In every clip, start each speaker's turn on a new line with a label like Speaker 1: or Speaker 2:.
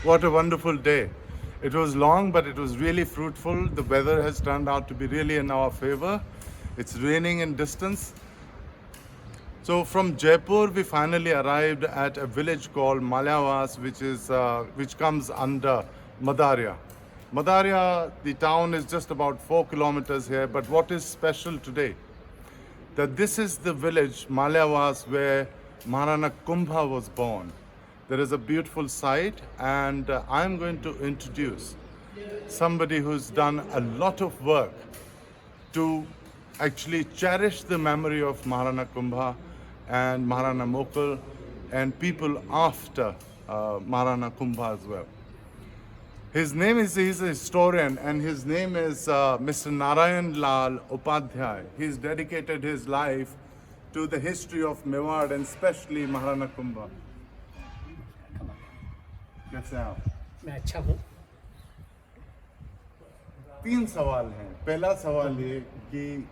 Speaker 1: What a wonderful day. It was long, but it was really fruitful. The weather has turned out to be really in our favor. It's raining in distance. So from Jaipur, we finally arrived at a village called Malyavas, which comes under Madaria. Madaria, the town is just about 4 kilometers here. But what is special today? That this is the village Malyavas where Maharana Kumbha was born. There is a beautiful site, and I'm going to introduce somebody who's done a lot of work to actually cherish the memory of Maharana Kumbha and Maharana Mokal and people after Maharana Kumbha as well. His name is, he's a historian, and his name is Mr. Narayan Lal Upadhyay. He's dedicated his life to the history of Mewar and especially Maharana Kumbha. कैसे हैं आप?
Speaker 2: मैं अच्छा हूँ।
Speaker 1: 3 सवाल हैं। पहला सवाल ये कि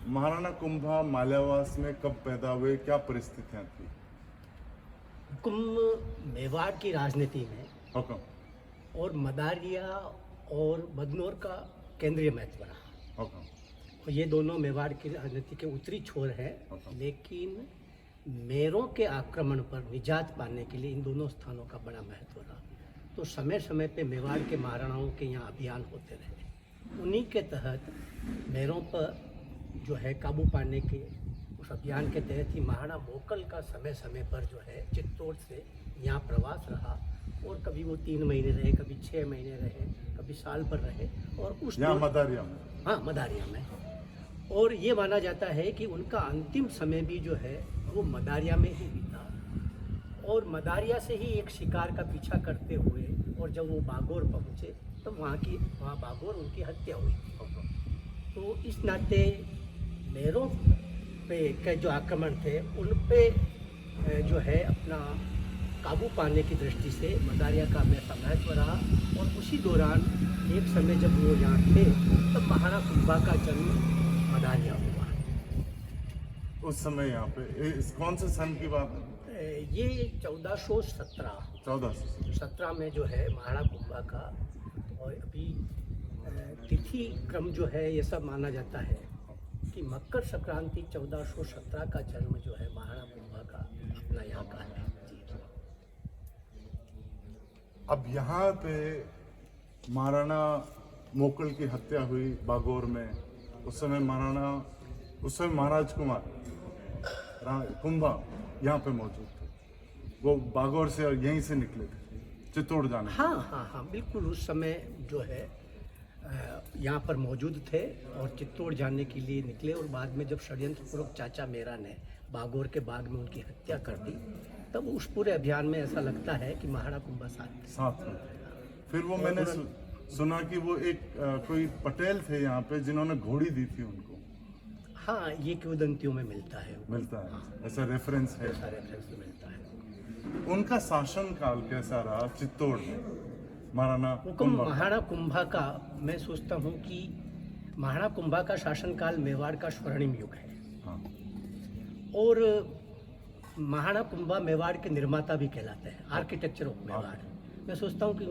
Speaker 1: महाराणा कुंभा माल्यावास में कब पैदा हुए, क्या परिस्थितियां थी?
Speaker 2: कुंभ मेवाड़ की राजनीति में
Speaker 1: हुक्म
Speaker 2: और मदारिया और बदनौर का केंद्रीय महत्व रहा।
Speaker 1: हुक्म
Speaker 2: और ये दोनों मेवाड़ की राजनीति के उत्तरी छोर हैं, लेकिन मेरों के आक्रमण पर निजात पाने के लिए इन दोनों स्थानों का बड़ा महत्व रहा। तो समय समय पे मेवाड़ के महाराणाओं के यहाँ अभियान होते रहे। उन्हीं के तहत मेरों पर जो है काबू पाने के उस अभियान के तहत ही महाराणा मोकल का समय समय पर जो है चित्तौड़ से यहाँ प्रवास रहा। और कभी वो 3 महीने रहे, कभी 6 महीने रहे, कभी साल भर रहे। और उस
Speaker 1: मदारिया में,
Speaker 2: हाँ, मदारिया में। और ये माना जाता है कि उनका अंतिम समय भी जो है वो मदारिया में ही बीता। और मदारिया से ही एक शिकार का पीछा करते हुए और जब वो बागोर पहुँचे तो वहाँ बागोर उनकी हत्या हुई थी। तो इस नाते मेरों पे के जो आक्रमण थे उन पे जो है अपना काबू पाने की दृष्टि से मदारिया का हमेशा महत्व रहा। और उसी दौरान एक समय जब वो यहाँ थे तब महाराणा कुंभा का जन्म मदारिया हुआ।
Speaker 1: उस समय यहाँ पे कौन से सन की बात है?
Speaker 2: ये 1417 में जो है महाराणा कुंभा का। और अभी तिथि क्रम जो है ये सब माना जाता है कि मकर संक्रांति 1417 का जन्म जो है महाराणा कुंभा का अपना यहाँ का है।
Speaker 1: अब यहाँ पे महाराणा मोकल की हत्या हुई बागोर में। उस समय महाराज कुमार कुंभा यहाँ पे मौजूद थे। वो बागोर से और यहीं से निकले थे चित्तौड़ जाने।
Speaker 2: हाँ, बिल्कुल उस समय जो है यहाँ पर मौजूद थे और चित्तौड़ जाने के लिए निकले। और बाद में जब षड्यंत्रपूर्वक चाचा मेरा ने बागोर के बाग में उनकी हत्या कर दी तब उस पूरे अभियान में ऐसा लगता है कि महाराणा कुंभा साथ में।
Speaker 1: फिर वो मैंने सुना कि वो एक कोई पटेल थे यहाँ पे जिन्होंने घोड़ी दी थी उनको।
Speaker 2: हाँ, ये किंवदंतियों में मिलता है।
Speaker 1: ऐसा रेफरेंस है।
Speaker 2: मिलता है।
Speaker 1: उनका शासन काल कैसा रहा चित्तौड़ में महाराणा
Speaker 2: कुंभा का? मैं सोचता हूँ कि महाराणा कुंभा का शासनकाल मेवाड़ का स्वर्णिम युग है।
Speaker 1: हाँ।
Speaker 2: और महाराणा कुंभा मेवाड़ के निर्माता भी कहलाते हैं, आर्किटेक्चर ऑफ मेवाड़। मैं सोचता हूँ कि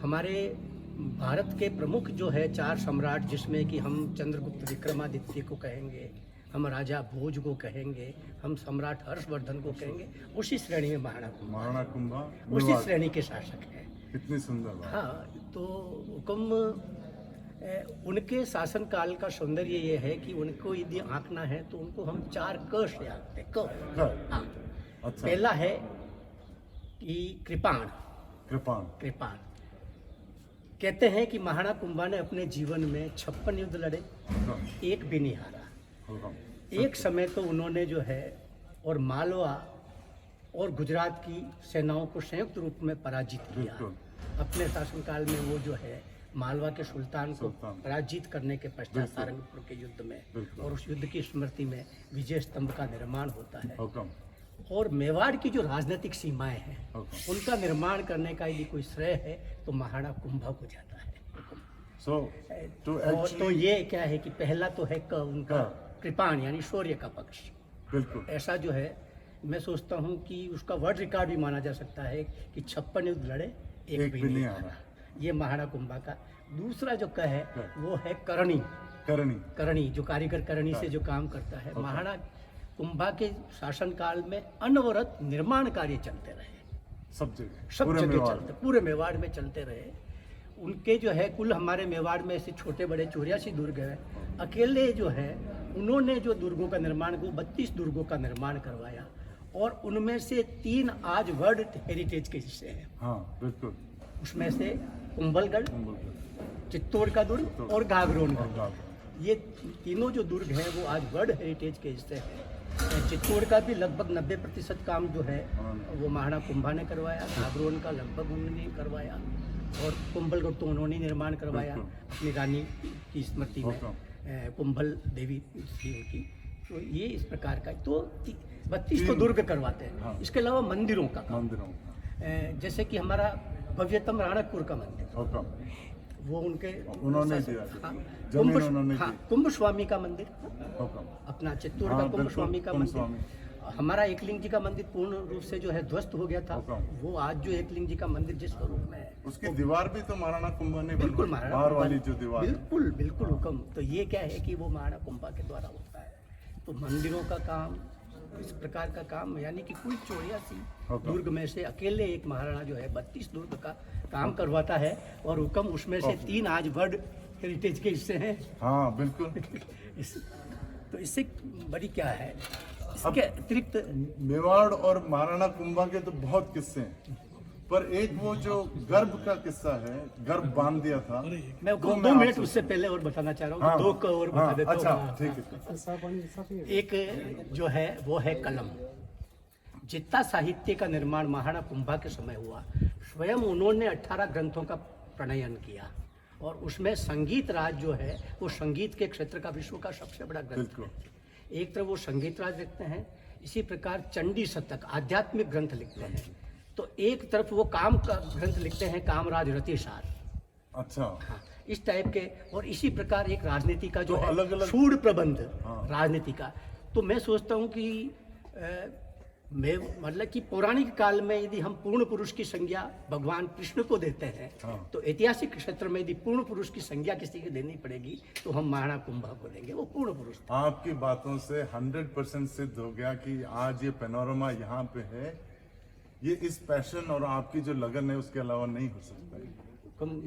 Speaker 2: हमारे भारत के प्रमुख जो है 4 सम्राट, जिसमें कि हम चंद्रगुप्त विक्रमादित्य को कहेंगे, हम राजा भोज को कहेंगे, हम सम्राट हर्षवर्धन को कहेंगे, उसी श्रेणी में महाराणा कुंभा उसी श्रेणी के शासक हैं।
Speaker 1: कितनी सुंदर बात।
Speaker 2: हाँ, तो उनके शासनकाल का सौंदर्य ये है कि उनको यदि आंकना है तो उनको हम 4 क से आंकते हैं। हाँ।
Speaker 1: अच्छा।
Speaker 2: पहला है कि कृपाण। कहते हैं कि महाराणा कुंभा ने अपने जीवन में 56 युद्ध लड़े, एक भी नहीं हारा। एक समय तो उन्होंने जो है और मालवा और गुजरात की सेनाओं को संयुक्त रूप में पराजित किया। अपने शासनकाल में वो जो है मालवा के सुल्तान को पराजित करने के पश्चात सारंगपुर के युद्ध में और उस युद्ध की स्मृति में विजय स्तंभ का निर्माण होता है। और मेवाड़ की जो राजनीतिक सीमाएं हैं उनका निर्माण करने का यदि कोई श्रेय है तो महाराणा कुंभा को जाता है। तो ये क्या है कि पहला तो है उनका कृपाण यानी शौर्य का पक्ष।
Speaker 1: बिल्कुल।
Speaker 2: ऐसा जो है मैं सोचता हूँ कि उसका वर्ल्ड रिकॉर्ड भी माना जा सकता है कि 56 युद्ध लड़े एक भी नहीं हारा। ये महाराणा कुंभा का। दूसरा जो है वो है करणी। करणी जो कारीगर करणी से जो काम करता है। महाराणा कुंभा के शासनकाल में अनवरत निर्माण कार्य चलते रहे, सब जगह चलते, पूरे मेवाड़ में चलते रहे। उनके जो है कुल हमारे मेवाड़ में ऐसे छोटे बड़े 84 दुर्ग हैं। अकेले जो है उन्होंने जो दुर्गों का निर्माण को 32 दुर्गों का निर्माण करवाया और उनमें से 3 आज वर्ल्ड हेरिटेज के हिस्से हैं।
Speaker 1: हाँ बिल्कुल।
Speaker 2: उसमें से कुंभलगढ़, चित्तौड़ का दुर्ग और गागरोन का दुर्ग। ये तीनों जो दुर्ग हैं वो आज वर्ल्ड हेरिटेज के हिस्से हैं। चित्तौड़ का भी लगभग 90% काम जो है वो महाराणा कुंभा ने करवाया। गागरोन का लगभग उन्होंने करवाया और कुंभलगढ़ तो उन्होंने निर्माण करवाया अपनी रानी की स्मृति में, कुंभल देवी थी उनकी। तो ये इस प्रकार का तो 32 तो दुर्ग करवाते हैं। इसके अलावा मंदिरों का काम, जैसे कि हमारा भव्यतम राणकपुर का मंदिर वो उन्होंने दिया। कुंभ स्वामी का मंदिर अपना चित्तौड़ का कुंभ स्वामी का मंदिर। हमारा एकलिंग जी का मंदिर पूर्ण रूप से जो है ध्वस्त हो गया था। वो आज जो एकलिंग जी का मंदिर जिस स्वरूप में है
Speaker 1: उसकी दीवार भी तो महाराणा कुंभा ने
Speaker 2: बिल्कुल
Speaker 1: बाहर वाली जो दीवार
Speaker 2: बिल्कुल हुक्म। तो ये क्या है कि वो महाराणा कुंभा के द्वारा होता है। तो मंदिरों का काम इस प्रकार का काम, यानी कि कुल 84 दुर्ग में से अकेले एक महाराणा जो है 32 दुर्ग का काम करवाता है और हुक्म उसमें से 3 आज वर्ल्ड हेरिटेज के हिस्से हैं।
Speaker 1: हाँ बिल्कुल।
Speaker 2: तो इससे बड़ी क्या है, इसके अतिरिक्त
Speaker 1: मेवाड़ और महाराणा कुंभा के तो बहुत किस्से हैं, पर एक वो जो गर्भ का किस्सा है, गर्भ बांध दिया था,
Speaker 2: मैं 2 मिनट उससे पहले और बताना चाह रहा हूँ। हाँ, 2 का और बता देता हूँ।
Speaker 1: अच्छा ठीक है।
Speaker 2: एक जो है वो है कलम। जितना साहित्य का निर्माण महाराणा कुंभा के समय हुआ, स्वयं उन्होंने 18 ग्रंथों का प्रणयन किया और उसमें संगीत राज जो है वो संगीत के क्षेत्र का विश्व का सबसे बड़ा ग्रंथ है। एक तरफ वो संगीत राज लिखते हैं, इसी प्रकार चंडी शतक आध्यात्मिक ग्रंथ लिखते हैं, तो एक तरफ वो काम का ग्रंथ लिखते हैं, कामराज रतिसार। अच्छा हाँ, इस टाइप के। और इसी प्रकार एक राजनीति का जो अलग अलग सूढ़ प्रबंध राजनीति का। तो मैं सोचता हूँ कि मैं मतलब कि पौराणिक काल में यदि हम पूर्ण पुरुष की संज्ञा भगवान कृष्ण को देते हैं तो ऐतिहासिक क्षेत्र में यदि पूर्ण पुरुष की संज्ञा किसी को देनी पड़ेगी तो हम महाराणा कुंभा को देंगे। वो पूर्ण पुरुष।
Speaker 1: आपकी बातों से 100% सिद्ध हो गया कि आज ये पैनोरमा यहाँ पे है, ये इस पैशन और आपकी जो लगन है उसके अलावा नहीं हो सकता।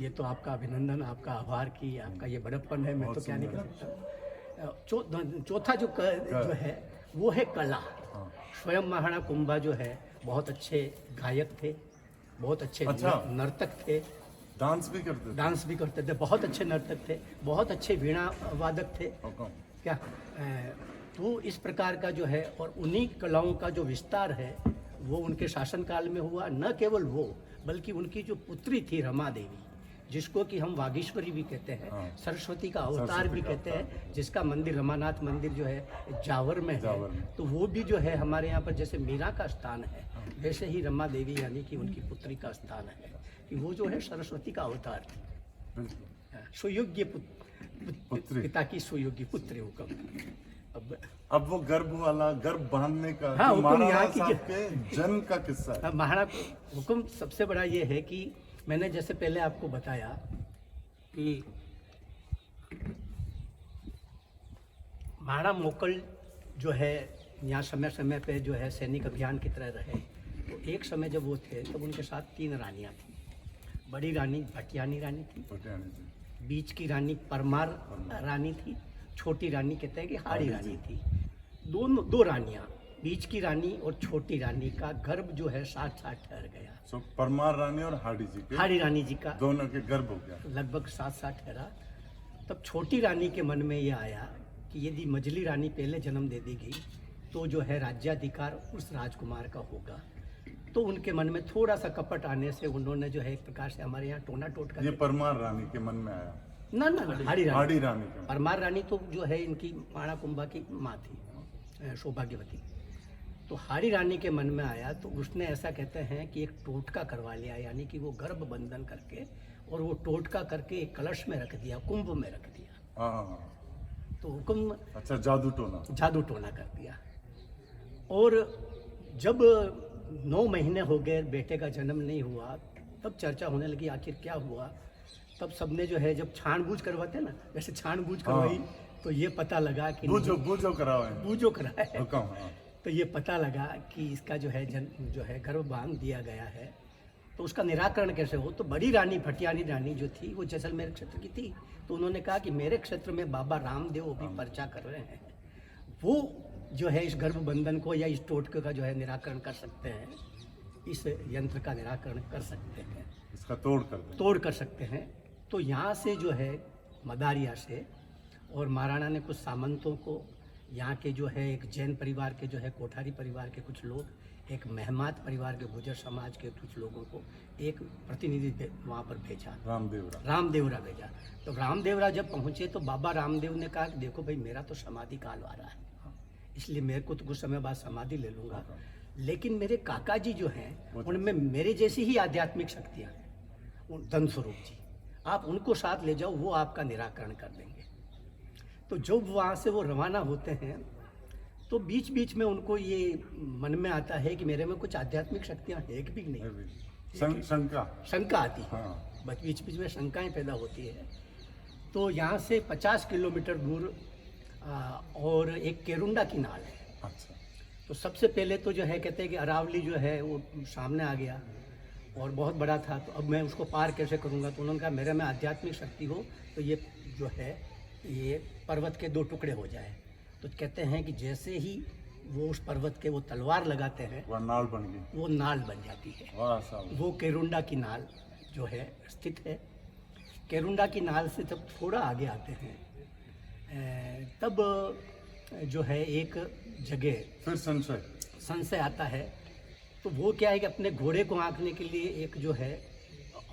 Speaker 2: ये तो आपका अभिनंदन, आपका आभार की आपका ये बड़प्पन है, मैं तो क्या नहीं कर सकता। चौथा जो है वो है कला। स्वयं महाराणा कुंभा जो है बहुत अच्छे गायक थे, बहुत अच्छे नर्तक थे,
Speaker 1: डांस भी करते थे,
Speaker 2: बहुत अच्छे नर्तक थे, बहुत अच्छे वीणा वादक थे क्या। तो इस प्रकार का जो है और उन्हीं कलाओं का जो विस्तार है वो उनके शासनकाल में हुआ। न केवल वो बल्कि उनकी जो पुत्री थी रमा देवी, जिसको कि हम वागीश्वरी भी कहते हैं, सरस्वती का अवतार भी कहते हैं, जिसका मंदिर रमानाथ मंदिर जो है जावर में है। तो वो भी जो है हमारे यहाँ पर जैसे मीरा का स्थान है वैसे ही रमा देवी यानी कि उनकी पुत्री का स्थान है कि वो जो है सरस्वती का अवतार थी, सुयोग्य पिता की सुयोग्य पुत्री हुक्म।
Speaker 1: अब वो गर्भ वाला गर्भ बांधने का महाराणा साहब के जन्म का किस्सा है।
Speaker 2: महाराणा हुक्म सबसे बड़ा ये है कि मैंने जैसे पहले आपको बताया कि महाराणा मोकल जो है यहाँ समय समय पे जो है सैनिक अभियान की तरह रहे। तो एक समय जब वो थे तब उनके साथ 3 रानियाँ थी। बड़ी रानी भटियानी रानी थी, बीच की रानी परमार रानी थी, छोटी रानी कहते हैं कि हाड़ी रानी थी। 2 रानियाँ, बीच की रानी और छोटी रानी का गर्भ जो है 7-7 ठहर गया।
Speaker 1: परमार रानी और हाड़ी रानी जी का दोनों के गर्भ हो गया,
Speaker 2: लगभग 7-7 ठहरा। तब छोटी रानी के मन में यह आया कि यदि मझली रानी पहले जन्म दे दी गई तो जो है राज्याधिकार उस राजकुमार का होगा। तो उनके मन में थोड़ा सा कपट आने से उन्होंने जो है एक प्रकार से हमारे यहाँ टोना टोटका।
Speaker 1: ये परमार रानी के मन में आया?
Speaker 2: ना,
Speaker 1: हाड़ी रानी।
Speaker 2: परमार रानी तो जो है इनकी महाराणा कुंभा की माँ थी, सौभाग्यवती। तो हाड़ी रानी के मन में आया तो उसने ऐसा कहते हैं कि एक टोटका करवा लिया, यानी कि वो गर्भ बंधन करके और वो टोटका करके एक कलश में रख दिया, कुंभ में रख दिया। तो हुक्म
Speaker 1: अच्छा जादू टोना
Speaker 2: कर दिया। और जब 9 महीने हो गए बेटे का जन्म नहीं हुआ, तब चर्चा होने लगी आखिर क्या हुआ। तब सबने जो है जब छानबूझ करवाते हैं ना, वैसे छानबूझ करवाई तो ये पता लगा कि
Speaker 1: बूझो कराओ
Speaker 2: बूझो कराए
Speaker 1: हुक्म, हाँ।
Speaker 2: तो ये पता लगा कि इसका जो है गर्भ बांध दिया गया है। तो उसका निराकरण कैसे हो, तो बड़ी रानी भटियानी रानी जो थी वो जैसलमेर क्षेत्र की थी, तो उन्होंने कहा कि मेरे क्षेत्र में बाबा रामदेव अभी पर्चा कर रहे हैं, वो जो है इस गर्भ बंधन को या इस टोटके का जो है निराकरण कर सकते हैं, इस यंत्र का निराकरण कर सकते हैं,
Speaker 1: इसका तोड़ कर
Speaker 2: सकते हैं। तो यहाँ से जो है मदारिया से और महाराणा ने कुछ सामंतों को, यहाँ के जो है एक जैन परिवार के जो है कोठारी परिवार के कुछ लोग, एक मेहमात परिवार के गुजर समाज के कुछ लोगों को एक प्रतिनिधि वहाँ पर भेजा, रामदेवरा भेजा। तो रामदेवरा जब पहुँचे तो बाबा रामदेव ने कहा कि देखो भाई, मेरा तो समाधि काल आ रहा है, इसलिए मेरे को तो कुछ समय बाद समाधि ले लूँगा, लेकिन मेरे काका जी जो हैं उनमें मेरे जैसी ही आध्यात्मिक शक्तियाँ हैं, धन स्वरूप जी, आप उनको साथ ले जाओ, वो आपका निराकरण कर देंगे। तो जब वहाँ से वो रवाना होते हैं तो बीच बीच में उनको ये मन में आता है कि मेरे में कुछ आध्यात्मिक शक्तियाँ है कि भी नहीं, शंका आती है, बीच बीच में शंकाएं पैदा होती है। तो यहाँ से 50 किलोमीटर दूर और एक केरुंडा की नाल है।
Speaker 1: अच्छा।
Speaker 2: तो सबसे पहले तो जो है कहते हैं कि अरावली जो है वो सामने आ गया और बहुत बड़ा था, तो अब मैं उसको पार कैसे करूँगा। तो उन्होंने कहा मेरे में आध्यात्मिक शक्ति हो तो ये जो है ये पर्वत के 2 टुकड़े हो जाए। तो कहते हैं कि जैसे ही वो उस पर्वत के वो तलवार लगाते हैं
Speaker 1: वो नाल बन गई, वो
Speaker 2: नाल बन जाती है। वो केरुंडा की नाल जो है स्थित है। केरुंडा की नाल से जब थोड़ा आगे आते हैं तब जो है एक जगह
Speaker 1: फिर
Speaker 2: संशय आता है। तो वो क्या है कि अपने घोड़े को हाँकने के लिए एक जो है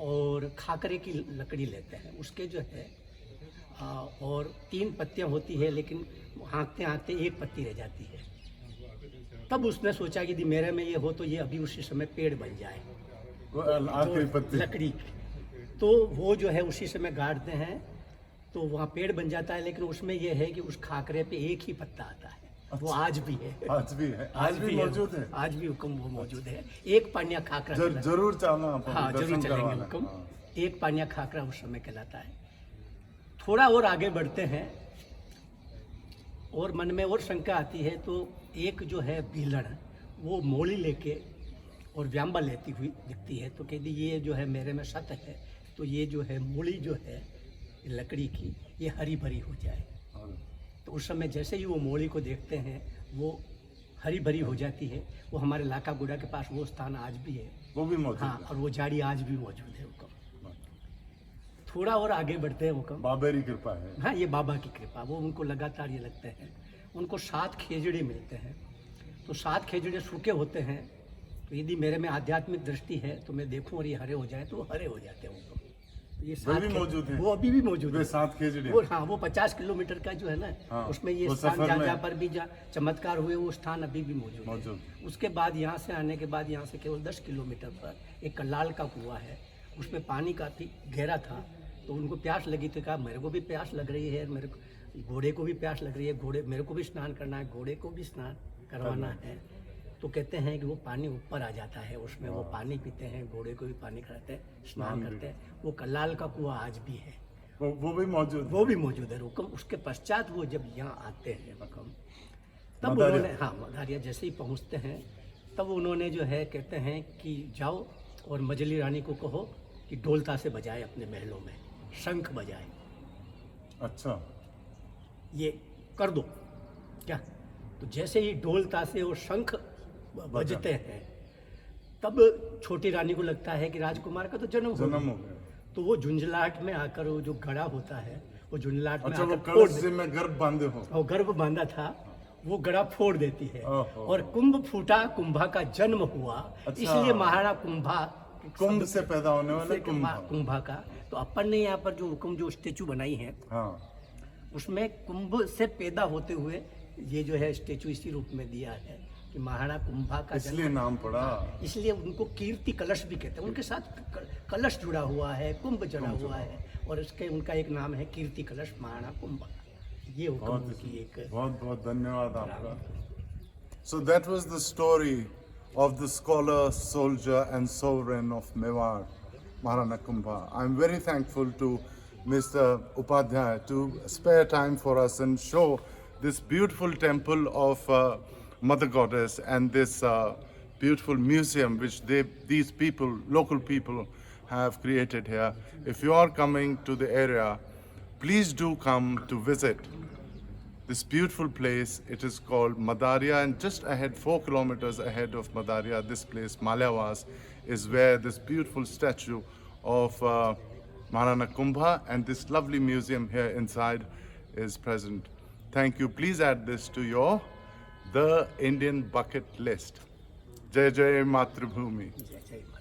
Speaker 2: और खाकरे की लकड़ी लेते हैं, उसके जो है और 3 पत्तियां होती है, लेकिन हाँकते हाँकते 1 पत्ती रह जाती है। तब उसने सोचा कि यदि मेरे में ये हो तो ये अभी उसी समय पेड़ बन जाए,
Speaker 1: तो
Speaker 2: लकड़ी। तो वो जो है उसी समय गाड़ते हैं तो वहाँ पेड़ बन जाता है। लेकिन उसमें ये है कि उस खाकरे पे एक ही पत्ता आता है। अच्छा। वो आज भी है,
Speaker 1: आज भी मौजूद है,
Speaker 2: आज भी हुक्म वो मौजूद है। एक पानिया खाकरा
Speaker 1: जरूर चलना,
Speaker 2: हाँ जरूर चलेंगे हुक्म। एक पानिया खाकरा उस समय कहलाता है। थोड़ा और आगे बढ़ते हैं और मन में और शंका आती है। तो एक जो है भीलड़ वो मोली लेके और व्यांबा लेती हुई दिखती है। तो कहती ये जो है मेरे में सत है, तो ये जो है मूली जो है लकड़ी की ये हरी भरी हो जाए। तो उस समय जैसे ही वो मोली को देखते हैं वो हरी भरी हो जाती है। वो हमारे लाका गुड़ा के पास वो स्थान आज भी है,
Speaker 1: वो भी मौजूद
Speaker 2: हाँ, और वो झाड़ी आज भी मौजूद है। हुक्म थोड़ा और आगे बढ़ते हैं। हुक्म
Speaker 1: बाबेरी कृपा है,
Speaker 2: हाँ, ये बाबा की कृपा। वो उनको लगातार ये लगते हैं। उनको 7 खेजड़े मिलते हैं। तो 7 खेजड़े सूखे होते हैं। तो यदि मेरे में आध्यात्मिक दृष्टि है तो मैं देखूं और ये हरे हो जाए तो वो हरे हो जाते हैं। उनको ये 7
Speaker 1: मौजूद है,
Speaker 2: वो अभी भी मौजूद है।
Speaker 1: 7 खेजड़े
Speaker 2: वो हाँ, वो 50 किलोमीटर का जो है ना,
Speaker 1: हाँ,
Speaker 2: उसमें ये स्थान जहाँ पर भी चमत्कार हुए वो स्थान अभी भी मौजूद है। उसके बाद यहाँ से आने के बाद यहाँ से केवल 10 किलोमीटर पर एक कल्लाल का कुआं है। उसमें पानी काफ़ी गहरा था। तो उनको प्यास लगी तो कहा मेरे को भी प्यास लग रही है, मेरे घोड़े को भी प्यास लग रही है, घोड़े मेरे को भी स्नान करना है, घोड़े को भी स्नान करवाना है। तो कहते हैं कि वो पानी ऊपर आ जाता है, उसमें वो पानी पीते हैं, घोड़े को भी पानी कराते हैं, स्नान करते हैं। वो कल्लाल का कुआं आज भी है,
Speaker 1: वो भी मौजूद है।
Speaker 2: रुकम उसके पश्चात वो जब यहाँ आते हैं रुकम, तब उन्होंने हाँ मदारिया जैसे ही पहुँचते हैं तब उन्होंने जो है कहते हैं कि जाओ और मजली रानी को कहो कि ढोलता से बजाए, अपने महलों में शंख बजाए।
Speaker 1: अच्छा,
Speaker 2: ये कर दो क्या। तो जैसे ही ढोलता से वो शंख बजते हैं तब छोटी रानी को लगता है कि राजकुमार का तो जन्म हो गया। तो वो झुंझलाहट में आकर वो जो घड़ा होता है वो झुंझलाहट में आकर गर्भ बांधा था वो घड़ा फोड़ देती है और कुंभ फूटा, कुंभा का जन्म हुआ। इसलिए महाराणा
Speaker 1: कुंभ से पैदा होने वाले
Speaker 2: कुंभा का। तो अपन ने यहाँ पर जो हुक्म जो स्टेचू बनाई है उसमें कुंभ से पैदा होते हुए ये जो है स्टेचू इसी रूप में दिया है कि महाराणा कुंभा का
Speaker 1: इसलिए नाम पड़ा।
Speaker 2: इसलिए उनको कीर्ति कलश भी कहते हैं। उनके साथ कलश जुड़ा हुआ है, कुंभ जुड़ा हुआ है और उसके उनका एक नाम है कीर्ति कलश महाराणा कुंभा। ये हुक्म की एक
Speaker 1: बहुत बहुत धन्यवाद आपका। So that was the story of the scholar, soldier, and sovereign of Mewar, Maharana Kumbha. I'm very thankful to Mr. Upadhyay to spare time for us and show this beautiful temple of Mother Goddess and this beautiful museum which these people, local people, have created here. If you are coming to the area, please do come to visit this beautiful place. It is called Madaria, and just ahead, 4 kilometers ahead of Madaria, this place, Malyavas, is where this beautiful statue of Maharana Kumbha and this lovely museum here inside is present. Thank you. Please add this to your The Indian Bucket List. Jai Jai Matribhumi.
Speaker 2: जय जय